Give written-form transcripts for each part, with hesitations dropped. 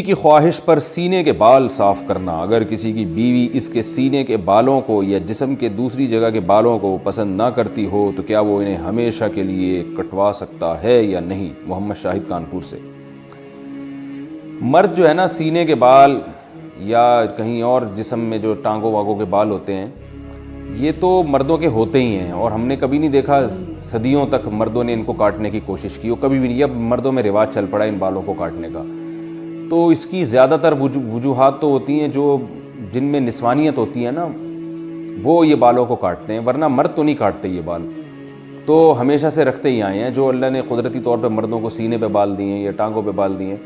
کی خواہش پر سینے کے بال صاف کرنا۔ اگر کسی کی بیوی اس کے سینے کے بالوں کو یا جسم کے دوسری جگہ کے بالوں کو پسند نہ کرتی ہو تو کیا وہ انہیں ہمیشہ کے لیے کٹوا سکتا ہے یا نہیں؟ محمد شاہد کانپور سے۔ مرد جو ہے نا، سینے کے بال یا کہیں اور جسم میں جو ٹانگوں واگوں کے بال ہوتے ہیں، یہ تو مردوں کے ہوتے ہی ہیں، اور ہم نے کبھی نہیں دیکھا صدیوں تک مردوں نے ان کو کاٹنے کی کوشش کی، اور کبھی بھی نہیں۔ اب مردوں میں رواج چل پڑا ان بالوں کو کاٹنے کا۔ تو اس کی زیادہ تر وجوہات تو ہوتی ہیں جو جن میں نسوانیت ہوتی ہے نا، وہ یہ بالوں کو کاٹتے ہیں، ورنہ مرد تو نہیں کاٹتے یہ بال، تو ہمیشہ سے رکھتے ہی آئے ہیں۔ جو اللہ نے قدرتی طور پہ مردوں کو سینے پہ بال دیے ہیں یا ٹانگوں پہ بال دیے ہیں،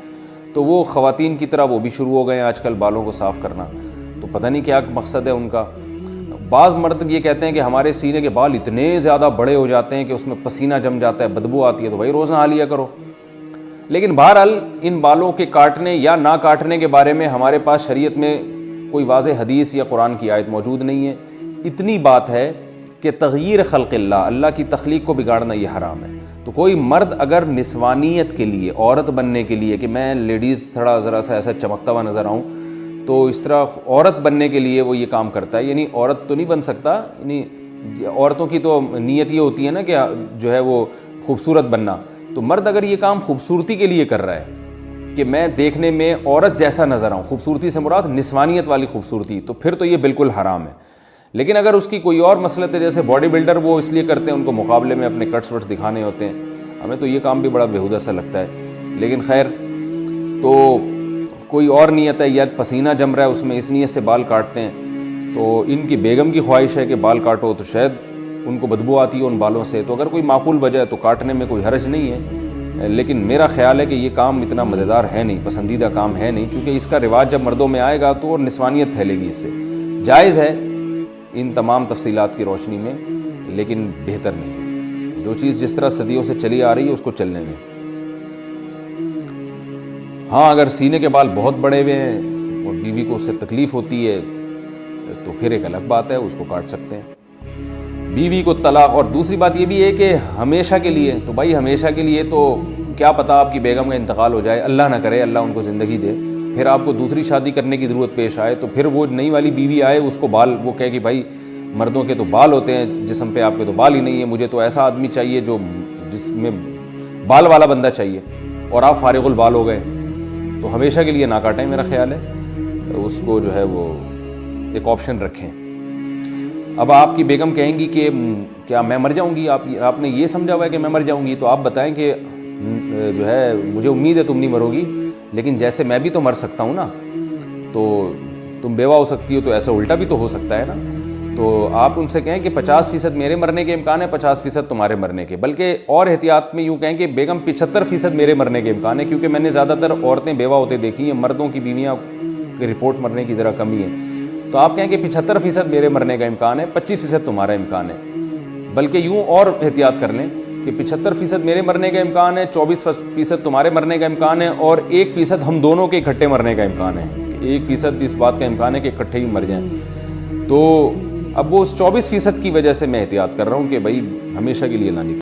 تو وہ خواتین کی طرح وہ بھی شروع ہو گئے ہیں آج کل بالوں کو صاف کرنا۔ تو پتہ نہیں کیا مقصد ہے ان کا۔ بعض مرد یہ کہتے ہیں کہ ہمارے سینے کے بال اتنے زیادہ بڑے ہو جاتے ہیں کہ اس میں پسینہ جم جاتا ہے، بدبو آتی ہے، تو بھائی روز نہا لیا کرو۔ لیکن بہرحال ان بالوں کے کاٹنے یا نہ کاٹنے کے بارے میں ہمارے پاس شریعت میں کوئی واضح حدیث یا قرآن کی آیت موجود نہیں ہے۔ اتنی بات ہے کہ تغییر خلق اللہ کی تخلیق کو بگاڑنا یہ حرام ہے۔ تو کوئی مرد اگر نسوانیت کے لیے، عورت بننے کے لیے، کہ میں لیڈیز تھوڑا ذرا سا ایسا چمکتا ہوا نظر آؤں، تو اس طرح عورت بننے کے لیے وہ یہ کام کرتا ہے، یعنی عورت تو نہیں بن سکتا، یعنی عورتوں کی تو نیت یہ ہوتی ہے نا کہ جو ہے وہ خوبصورت بننا، تو مرد اگر یہ کام خوبصورتی کے لیے کر رہا ہے کہ میں دیکھنے میں عورت جیسا نظر آؤں، خوبصورتی سے مراد نسوانیت والی خوبصورتی، تو پھر تو یہ بالکل حرام ہے۔ لیکن اگر اس کی کوئی اور مسلط ہے، جیسے باڈی بلڈر وہ اس لیے کرتے ہیں ان کو مقابلے میں اپنے کٹس وٹس دکھانے ہوتے ہیں، ہمیں تو یہ کام بھی بڑا بیہودہ سا لگتا ہے۔ لیکن خیر، تو کوئی اور نیت ہے یا پسینہ جم رہا ہے اس میں، اس نیت سے بال کاٹتے ہیں، تو ان کی بیگم کی خواہش ہے کہ بال کاٹو، تو شاید ان کو بدبو آتی ہے ان بالوں سے، تو اگر کوئی معقول وجہ ہے تو کاٹنے میں کوئی حرج نہیں ہے۔ لیکن میرا خیال ہے کہ یہ کام اتنا مزیدار ہے نہیں، پسندیدہ کام ہے نہیں، کیونکہ اس کا رواج جب مردوں میں آئے گا تو اور نسوانیت پھیلے گی اس سے۔ جائز ہے ان تمام تفصیلات کی روشنی میں، لیکن بہتر نہیں ہے۔ جو چیز جس طرح صدیوں سے چلی آ رہی ہے اس کو چلنے میں۔ ہاں، اگر سینے کے بال بہت بڑے ہوئے ہیں اور بیوی کو اس سے تکلیف ہوتی ہے تو پھر ایک الگ بات ہے، اس کو کاٹ سکتے ہیں۔ بیوی کو طلاق، اور دوسری بات یہ بھی ہے کہ ہمیشہ کے لیے، تو بھائی ہمیشہ کے لیے تو کیا پتہ آپ کی بیگم کا انتقال ہو جائے، اللہ نہ کرے، اللہ ان کو زندگی دے، پھر آپ کو دوسری شادی کرنے کی ضرورت پیش آئے، تو پھر وہ نئی والی بیوی آئے، اس کو بال، وہ کہے کہ بھائی مردوں کے تو بال ہوتے ہیں جسم پہ، آپ کے تو بال ہی نہیں ہے، مجھے تو ایسا آدمی چاہیے جو جس میں بال والا بندہ چاہیے، اور آپ فارغ البال ہو گئے، تو ہمیشہ کے لیے نہ کاٹیں، میرا خیال ہے اس کو جو ہے وہ ایک آپشن رکھیں۔ اب آپ کی بیگم کہیں گی کہ کیا میں مر جاؤں گی، آپ نے یہ سمجھا ہوا ہے کہ میں مر جاؤں گی، تو آپ بتائیں کہ جو ہے مجھے امید ہے تم نہیں مرو گی، لیکن جیسے میں بھی تو مر سکتا ہوں نا، تو تم بیوہ ہو سکتی ہو، تو ایسا الٹا بھی تو ہو سکتا ہے نا۔ تو آپ ان سے کہیں کہ 50% میرے مرنے کے امکان ہے، 50% تمہارے مرنے کے، بلکہ اور احتیاط میں یوں کہیں کہ بیگم 75% میرے مرنے کے امکان ہے، کیونکہ میں نے زیادہ تر عورتیں بیوہ ہوتے دیکھی ہیں، مردوں کی بیویاں کی رپورٹ مرنے کی ذرا کمی ہے، تو آپ کہیں کہ 75% میرے مرنے کا امکان ہے، 25% تمہارا امکان ہے، بلکہ یوں اور احتیاط کر لیں کہ 75% میرے مرنے کا امکان ہے، 24% تمہارے مرنے کا امکان ہے، اور 1% ہم دونوں کے اکٹھے مرنے کا امکان ہے، 1% اس بات کا امکان ہے کہ اکٹھے ہی مر جائیں۔ تو اب وہ اس 24% کی وجہ سے میں احتیاط کر رہا ہوں کہ بھائی ہمیشہ کے لیے نہ نکلے۔